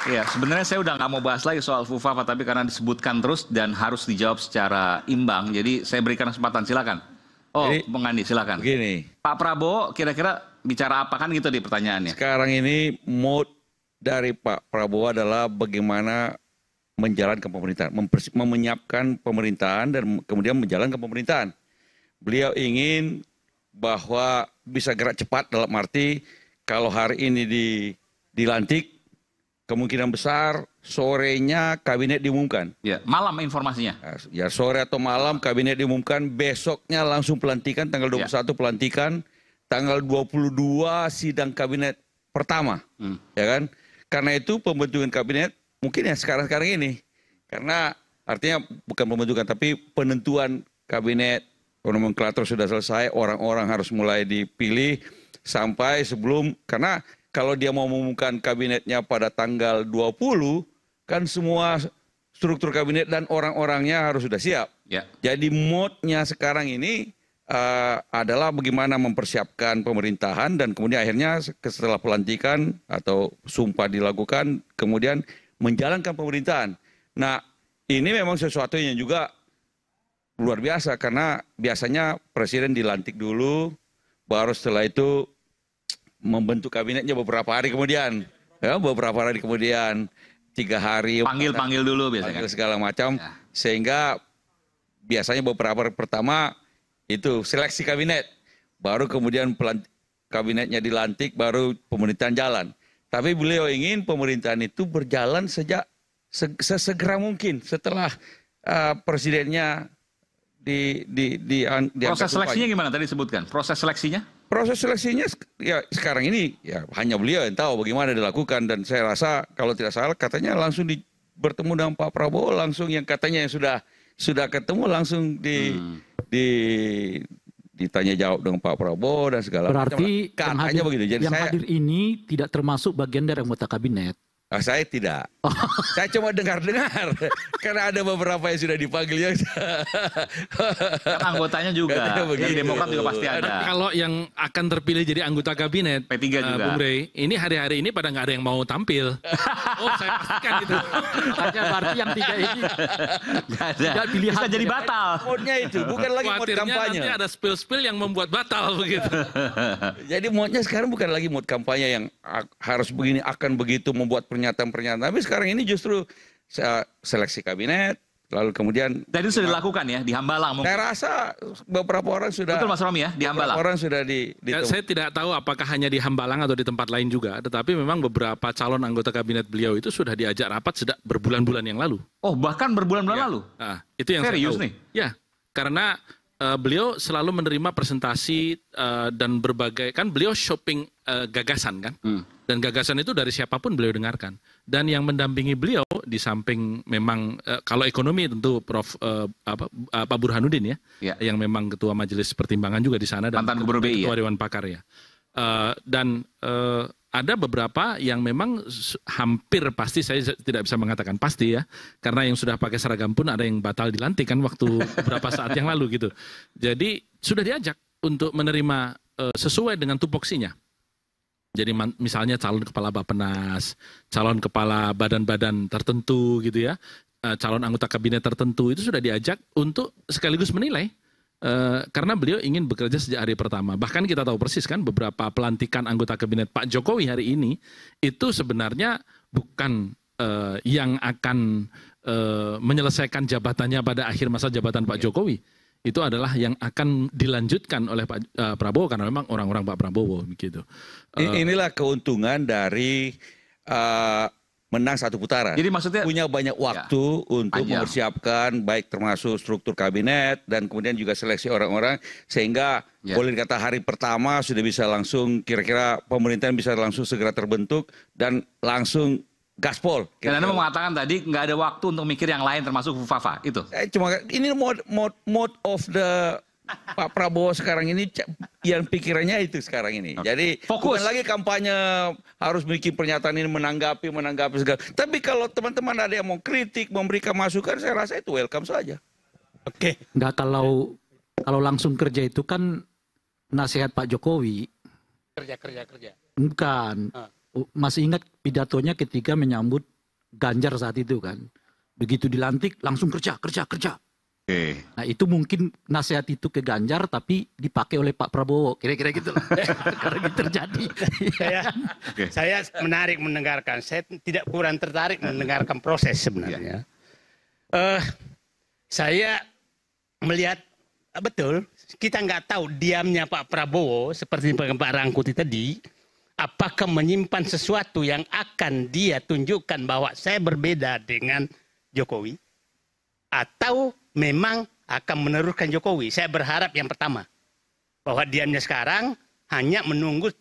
Iya, sebenarnya saya udah nggak mau bahas lagi soal Fufafa, tapi karena disebutkan terus dan harus dijawab secara imbang, jadi saya berikan kesempatan, silakan. Oh, Jadi, Bung Andi, silakan. Begini, Pak Prabowo kira-kira bicara apa kan gitu di pertanyaannya? sekarang ini mood dari Pak Prabowo adalah bagaimana menjalankan pemerintahan, menyiapkan pemerintahan dan kemudian menjalankan pemerintahan. Beliau ingin bahwa bisa gerak cepat dalam arti kalau hari ini dilantik, kemungkinan besar sorenya kabinet diumumkan. Ya, malam informasinya. Ya sore atau malam kabinet diumumkan, besoknya langsung pelantikan, tanggal 21 pelantikan, tanggal 22 sidang kabinet pertama. Ya kan? Karena itu pembentukan kabinet mungkin ya sekarang-sekarang ini. Karena artinya bukan pembentukan tapi penentuan kabinet, nomenklatur sudah selesai, orang-orang harus mulai dipilih sampai sebelum, karena kalau dia mau mengumumkan kabinetnya pada tanggal 20, kan semua struktur kabinet dan orang-orangnya harus sudah siap. Ya. Jadi moodnya sekarang ini adalah bagaimana mempersiapkan pemerintahan dan kemudian akhirnya setelah pelantikan atau sumpah dilakukan, kemudian menjalankan pemerintahan. Nah, ini memang sesuatu yang juga luar biasa karena biasanya presiden dilantik dulu, baru setelah itu membentuk kabinetnya beberapa hari kemudian, ya beberapa hari kemudian, 3 hari Panggil dulu biasanya. panggil segala macam, Ya. sehingga biasanya beberapa hari pertama itu seleksi kabinet, baru kemudian kabinetnya dilantik, baru pemerintahan jalan. Tapi beliau ingin pemerintahan itu berjalan sejak sesegera mungkin setelah presidennya Proses seleksinya gimana tadi disebutkan? Proses seleksinya? Proses seleksinya ya sekarang ini ya hanya beliau yang tahu bagaimana dilakukan, dan saya rasa kalau tidak salah katanya langsung bertemu dengan Pak Prabowo, langsung yang katanya yang sudah ketemu langsung ditanya jawab dengan Pak Prabowo dan segala macam. Berarti Katanya begitu. Jadi yang hadir ini tidak termasuk bagian dari anggota kabinet. Saya tidak. Saya cuma dengar-dengar. Karena ada beberapa yang sudah dipanggil ya. Kan anggotanya juga. Yang Demokrat juga pasti ada. Kalau yang akan terpilih jadi anggota kabinet, P3 juga. Bung Rey, ini hari-hari ini pada nggak ada yang mau tampil. Oh, saya pastikan itu. Makanya berarti yang 3 ini Nggak ada. tidak pilihan. Bisa jadi batal. Moodnya itu, bukan lagi mood Khawatirnya kampanye. nanti ada spill-spill yang membuat batal begitu. Jadi moodnya sekarang bukan lagi mood kampanye yang harus begini, akan begitu, membuat pernyataan-pernyataan. Tapi sekarang ini justru seleksi kabinet, lalu kemudian... Dan itu sudah dilakukan ya, di Hambalang mungkin. Saya rasa beberapa orang sudah... Betul Mas Romi ya, di Hambalang. Orang sudah Ya, saya tidak tahu apakah hanya di Hambalang atau di tempat lain juga, tetapi memang beberapa calon anggota kabinet beliau itu sudah diajak rapat sejak berbulan-bulan yang lalu. Oh, bahkan berbulan-bulan Ya. lalu? Nah, itu yang Serius saya tahu. nih? Ya, karena beliau selalu menerima presentasi dan berbagai, kan beliau shopping gagasan kan, dan gagasan itu dari siapapun beliau dengarkan. Dan yang mendampingi beliau di samping memang kalau ekonomi tentu Prof Pak Burhanuddin ya, yang memang ketua majelis pertimbangan juga di sana dan Mantan Gubernur BI ketua ya? Dewan Pakar ya. Dan ada beberapa yang memang hampir pasti, saya tidak bisa mengatakan pasti ya, karena yang sudah pakai seragam pun ada yang batal dilantik kan waktu beberapa saat yang lalu gitu. Jadi sudah diajak untuk menerima sesuai dengan tupoksinya. Jadi misalnya calon kepala Bappenas, calon kepala badan-badan tertentu gitu ya, calon anggota kabinet tertentu itu sudah diajak untuk sekaligus menilai. Karena beliau ingin bekerja sejak hari pertama. Bahkan kita tahu persis kan beberapa pelantikan anggota kabinet Pak Jokowi hari ini itu sebenarnya bukan yang akan menyelesaikan jabatannya pada akhir masa jabatan Pak Jokowi. Itu adalah yang akan dilanjutkan oleh Pak Prabowo karena memang orang-orang Pak Prabowo gitu. Inilah keuntungan dari menang satu putaran. Jadi maksudnya punya banyak waktu untuk panjang. mempersiapkan baik termasuk struktur kabinet dan kemudian juga seleksi orang-orang sehingga boleh dikata hari pertama sudah bisa langsung kira-kira pemerintahan bisa langsung segera terbentuk dan langsung gaspol. Dan Anda mau mengatakan tadi nggak ada waktu untuk mikir yang lain termasuk Fufafa, itu? Ini mode of the Pak Prabowo sekarang ini yang pikirannya itu sekarang ini. Jadi fokus. bukan lagi kampanye harus bikin pernyataan ini menanggapi segala. Tapi kalau teman-teman ada yang mau kritik, memberikan masukan, saya rasa itu welcome saja. Oke. Enggak, kalau langsung kerja itu kan nasihat Pak Jokowi. Kerja. Bukan. Masih ingat pidatonya ketika menyambut Ganjar saat itu kan. Begitu dilantik langsung kerja. Oke. Nah itu mungkin nasihat itu ke Ganjar tapi dipakai oleh Pak Prabowo. Kira-kira gitu lah. Karena itu terjadi. Saya menarik mendengarkan. Saya tidak kurang tertarik mendengarkan proses sebenarnya. Saya melihat betul kita nggak tahu diamnya Pak Prabowo seperti Pak Rangkuti tadi. Apakah menyimpan sesuatu yang akan dia tunjukkan bahwa saya berbeda dengan Jokowi? Atau memang akan meneruskan Jokowi? Saya berharap yang pertama. Bahwa diamnya sekarang hanya menunggu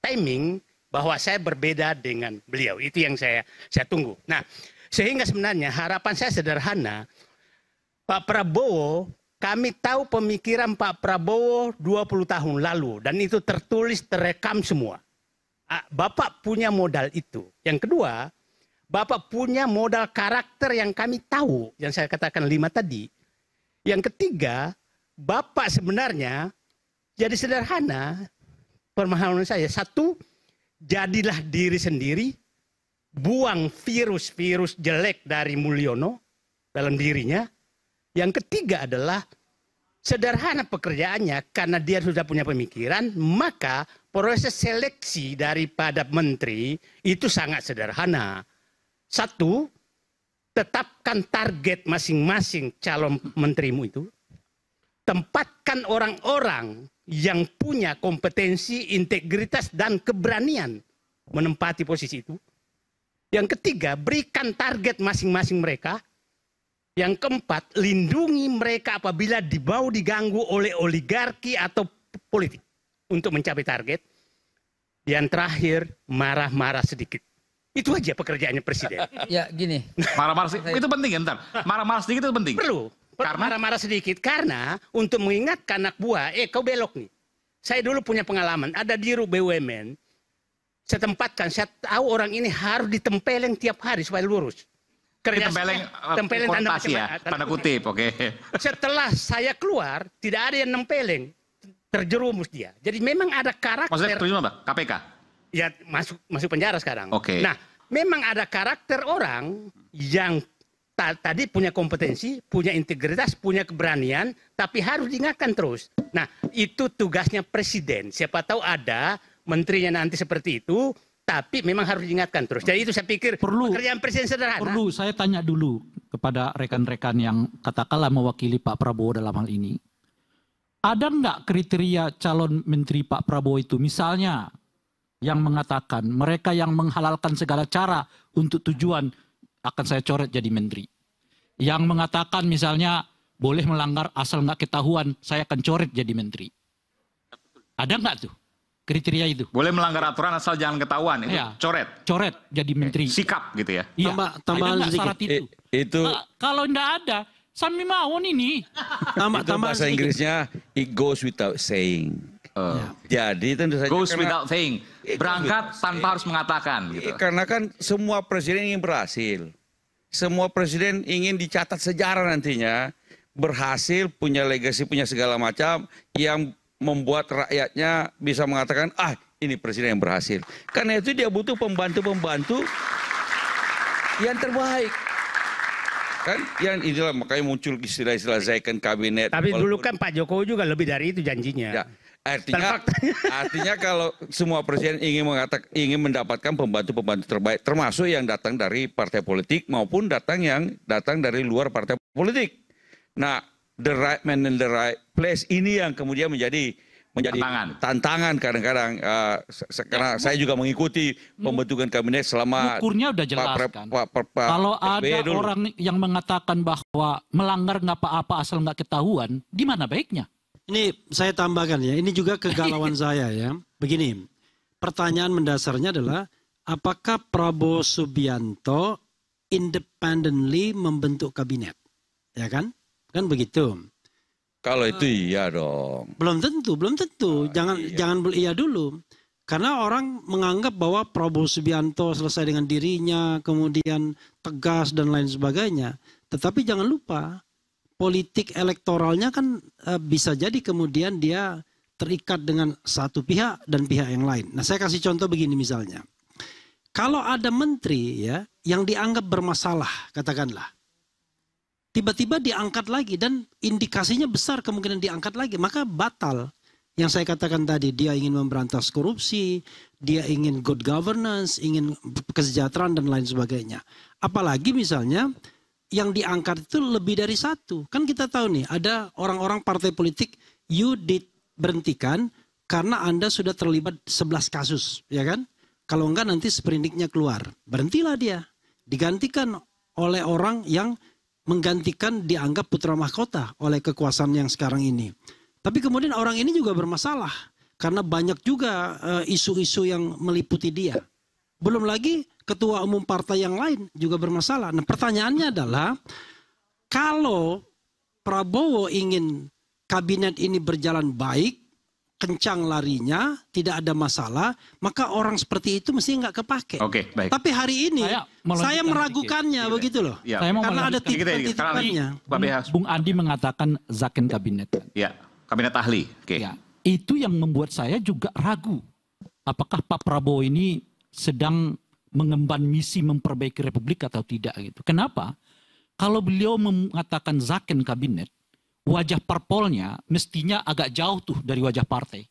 timing bahwa saya berbeda dengan beliau. Itu yang saya tunggu. Nah, sehingga sebenarnya harapan saya sederhana. Pak Prabowo, kami tahu pemikiran Pak Prabowo 20 tahun lalu. Dan itu tertulis, terekam semua. Bapak punya modal itu. Yang kedua, Bapak punya modal karakter yang kami tahu. Yang saya katakan 5 tadi. Yang ketiga, Bapak sebenarnya jadi sederhana. Pemahaman saya. 1, jadilah diri sendiri. Buang virus-virus jelek dari Mulyono dalam dirinya. Yang ketiga adalah sederhana pekerjaannya karena dia sudah punya pemikiran. Maka proses seleksi daripada menteri itu sangat sederhana. 1, tetapkan target masing-masing calon menterimu itu. Tempatkan orang-orang yang punya kompetensi, integritas, dan keberanian menempati posisi itu. Yang ketiga, berikan target masing-masing mereka. Yang keempat, lindungi mereka apabila mau diganggu oleh oligarki atau politik untuk mencapai target. Yang terakhir, marah-marah sedikit. Itu aja pekerjaannya presiden. Ya gini. Marah-marah sedikit itu penting ya, ntar. Marah-marah sedikit itu penting. Perlu Karena marah-marah sedikit karena untuk mengingatkan anak buah, kau belok nih. Saya dulu punya pengalaman, ada dirut BUMN. Saya tempatkan, saya tahu orang ini harus ditempeleng tiap hari supaya lurus. tempeleng konotasi ya, tanda kutip, oke. Setelah saya keluar, tidak ada yang nempeleng. Terjerumus dia. Jadi memang ada karakter. Maksudnya terjemah apa? KPK? Ya masuk penjara sekarang. Oke. Nah, memang ada karakter orang yang tadi punya kompetensi, punya integritas, punya keberanian, tapi harus diingatkan terus. Nah, itu tugasnya presiden. Siapa tahu ada menterinya nanti seperti itu, tapi memang harus diingatkan terus. Jadi itu saya pikir pekerjaan presiden sederhana. Perlu saya tanya dulu kepada rekan-rekan yang katakanlah mewakili Pak Prabowo dalam hal ini. Ada enggak kriteria calon menteri Pak Prabowo itu? Misalnya yang mengatakan mereka yang menghalalkan segala cara untuk tujuan akan saya coret jadi menteri. Yang mengatakan misalnya boleh melanggar asal nggak ketahuan, saya akan coret jadi menteri. Ada nggak tuh kriteria itu? Boleh melanggar aturan asal jangan ketahuan, itu Ya, coret. Coret jadi menteri. Sikap gitu ya. Iya. Tambahan ada nggak sedikit. syarat itu? Itu Kalau nggak ada, Sami Mawon ini. itu bahasa Inggrisnya it goes without saying. Jadi tentu saja Goes without saying. Berangkat tanpa harus mengatakan gitu. Karena kan semua presiden ingin berhasil. Semua presiden ingin dicatat sejarah nantinya. Berhasil, punya legacy, punya segala macam. Yang membuat rakyatnya bisa mengatakan, ini presiden yang berhasil. Karena itu dia butuh pembantu-pembantu yang terbaik. Kan yang inilah makanya muncul istilah-istilah second kabinet. Tapi dulu kan Pak Jokowi juga lebih dari itu janjinya. Ya, artinya kalau semua presiden ingin mendapatkan pembantu-pembantu terbaik, termasuk yang datang dari partai politik maupun yang datang dari luar partai politik. Nah, the right man in the right place ini yang kemudian menjadi tantangan kadang-kadang. Karena saya juga mengikuti pembentukan kabinet selama ukurnya udah jelas kan. Kalau ada orang yang mengatakan bahwa melanggar nggak apa-apa asal nggak ketahuan, di mana baiknya? Ini saya tambahkan ya, ini juga kegalauan saya ya. Begini, pertanyaan mendasarnya adalah apakah Prabowo Subianto independently membentuk kabinet? Ya kan? Kan begitu. Kalau itu iya dong. Belum tentu. Jangan iya dulu. Karena orang menganggap bahwa Prabowo Subianto selesai dengan dirinya, kemudian tegas dan lain sebagainya. Tetapi jangan lupa, politik elektoralnya kan bisa jadi kemudian dia terikat dengan satu pihak dan pihak yang lain. Nah, saya kasih contoh begini misalnya. Kalau ada menteri ya yang dianggap bermasalah, katakanlah, tiba-tiba diangkat lagi dan indikasinya besar kemungkinan diangkat lagi, maka batal. Yang saya katakan tadi, dia ingin memberantas korupsi, dia ingin good governance, ingin kesejahteraan dan lain sebagainya. Apalagi misalnya yang diangkat itu lebih dari satu. Kan kita tahu nih, ada orang-orang partai politik, you diberhentikan karena Anda sudah terlibat 11 kasus, ya kan? Kalau enggak nanti sprindiknya keluar. Berhentilah dia. Digantikan oleh orang yang menggantikan dianggap putra mahkota oleh kekuasaan yang sekarang ini. Tapi kemudian orang ini juga bermasalah karena banyak juga isu-isu yang meliputi dia. Belum lagi ketua umum partai yang lain juga bermasalah. Nah, pertanyaannya adalah kalau Prabowo ingin kabinet ini berjalan baik, kencang larinya, tidak ada masalah, maka orang seperti itu mesti nggak kepake. Oke, baik. Tapi hari ini saya meragukannya begitu loh. Ya. Saya mau Karena ada melanjutkan. titipan-titipannya. Bung Andi mengatakan Zaken kabinet. Ya, kabinet ahli. Oke. Ya, itu yang membuat saya juga ragu. Apakah Pak Prabowo ini sedang mengemban misi memperbaiki Republik atau tidak gitu. Kenapa? Kalau beliau mengatakan Zaken kabinet, wajah parpolnya mestinya agak jauh tuh dari wajah partai.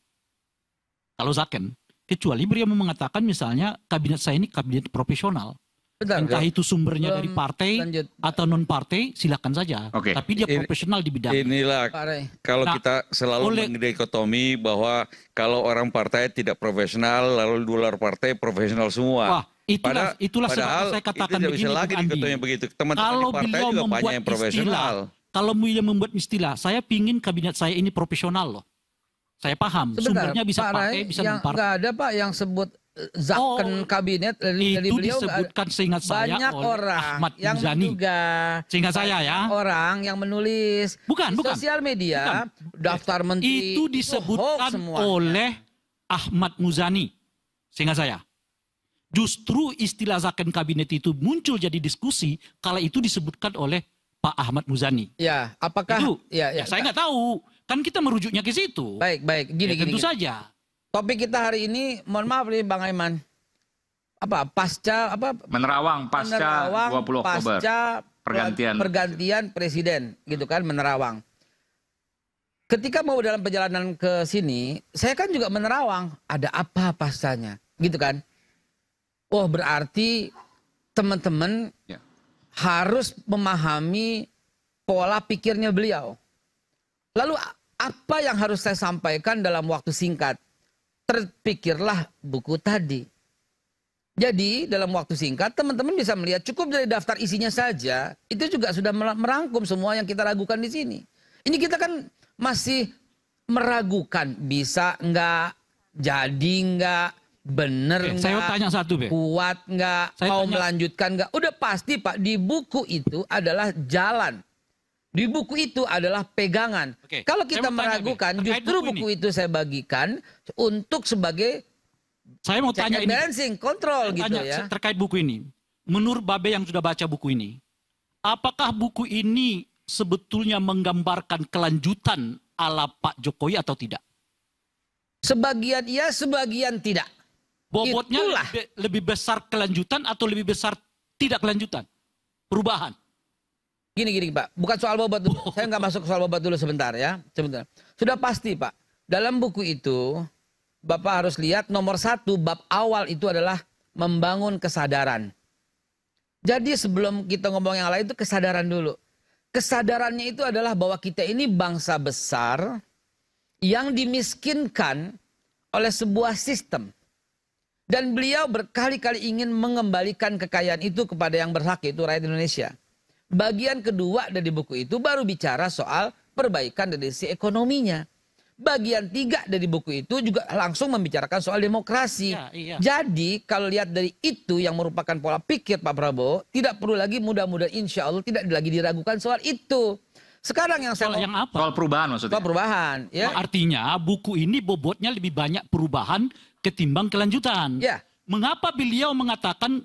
Kalau Zaken, kecuali beliau mengatakan misalnya kabinet saya ini kabinet profesional. Entah itu sumbernya dari partai atau non partai, silakan saja. Oke. Tapi dia profesional di bidang. Inilah kalau Nah, kita selalu mendikotomi bahwa kalau orang partai tidak profesional, lalu di luar partai profesional semua. Wah, itulah sebab saya katakan itu begini, bisa lagi Bung Andi. dikotomi begitu. Teman-teman Kalau di partai beliau juga banyak membuat yang profesional. Kalau beliau membuat istilah, saya pingin kabinet saya ini profesional loh. Saya paham, sumbernya bisa Pak partai, Rai, bisa yang non partai. nggak ada Pak yang sebut Zaken kabinet dari Itu beliau disebutkan seingat saya banyak oleh orang Ahmad yang Muzani. menduga, Seingat saya ya. orang yang menulis Bukan, di bukan. sosial media daftar menteri Itu hoax disebutkan semuanya. oleh Ahmad Muzani, seingat saya. Justru istilah Zaken kabinet itu muncul jadi diskusi kalau itu disebutkan oleh Pak Ahmad Muzani. Ya, apakah Itu, ya, saya nggak tahu. Kan kita merujuknya ke situ. baik gini Ya, gini. tentu gini. saja. Topik kita hari ini, mohon maaf nih Bang Aiman. Apa pasca apa Menerawang pasca 20 Oktober. pasca pergantian presiden gitu kan, menerawang. Ketika mau dalam perjalanan ke sini, saya kan juga menerawang ada apa pascanya gitu kan. Oh, berarti teman-teman Ya. harus memahami pola pikirnya beliau. Lalu apa yang harus saya sampaikan dalam waktu singkat? Terpikirlah buku tadi. Jadi dalam waktu singkat teman-teman bisa melihat cukup dari daftar isinya saja itu juga sudah merangkum semua yang kita ragukan di sini. Ini kita kan masih meragukan bisa nggak, jadi nggak, bener nggak, Saya tanya satu, Be. kuat nggak, Saya mau tanya- melanjutkan nggak. Udah pasti Pak di buku itu adalah jalan. Di buku itu adalah pegangan. Oke, Kalau saya kita mau tanya, Be, meragukan, terkait justru buku buku itu saya bagikan untuk sebagai Saya mau check tanya and ini. balancing, kontrol gitu Tanya ya. terkait buku ini. Menurut Babe yang sudah baca buku ini, apakah buku ini sebetulnya menggambarkan kelanjutan ala Pak Jokowi atau tidak? Sebagian iya, sebagian tidak. Bobotnya Itulah. lebih besar kelanjutan atau lebih besar tidak kelanjutan? Perubahan. Gini Pak, bukan soal bobot dulu. Saya nggak masuk ke soal bobot dulu sebentar ya. Sebentar. Sudah pasti Pak, dalam buku itu Bapak harus lihat nomor 1 bab awal itu adalah membangun kesadaran. Jadi sebelum kita ngomong yang lain itu kesadaran dulu. Kesadarannya itu adalah bahwa kita ini bangsa besar yang dimiskinkan oleh sebuah sistem. Dan beliau berkali-kali ingin mengembalikan kekayaan itu kepada yang berhak, yaitu rakyat Indonesia. Bagian kedua dari buku itu baru bicara soal perbaikan dari sisi ekonominya. Bagian 3 dari buku itu juga langsung membicarakan soal demokrasi. Ya, iya. Jadi kalau lihat dari itu yang merupakan pola pikir Pak Prabowo, tidak perlu lagi mudah-mudahan insya Allah tidak lagi diragukan soal itu. Sekarang yang saya Soal yang apa? Soal perubahan maksudnya. soal perubahan, ya. Artinya buku ini bobotnya lebih banyak perubahan ketimbang kelanjutan. Ya. Mengapa beliau mengatakan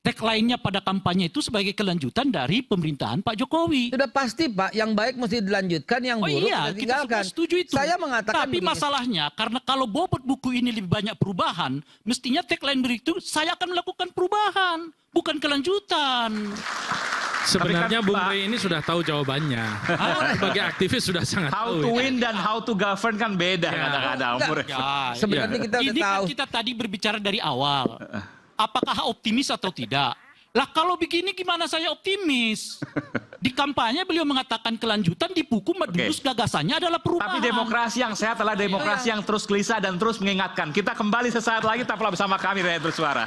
tagline-nya pada kampanye itu sebagai kelanjutan dari pemerintahan Pak Jokowi. Sudah pasti Pak, yang baik mesti dilanjutkan, yang Oh buruk iya, mesti kita ditinggalkan. semua setuju itu. Saya mengatakan Tapi begini. masalahnya, karena kalau bobot buku ini lebih banyak perubahan, mestinya tagline berikut, saya akan melakukan perubahan, bukan kelanjutan. Sebenarnya Tapi kan, Bung Pak- Rey ini sudah tahu jawabannya. Sebagai aktivis sudah sangat How tahu. to ya. win dan how to govern kan beda kadang-kadang. Enggak. Pur. Ya, Sebenarnya kita udah ini kan tahu. kita tadi berbicara dari awal. Apakah optimis atau tidak? Lah kalau begini gimana saya optimis? Di kampanye beliau mengatakan kelanjutan, di buku Madulus gagasannya adalah perubahan. Tapi demokrasi yang sehat adalah demokrasi yang terus gelisah dan terus mengingatkan. Kita kembali sesaat lagi, tetaplah bersama kami Rakyat Bersuara.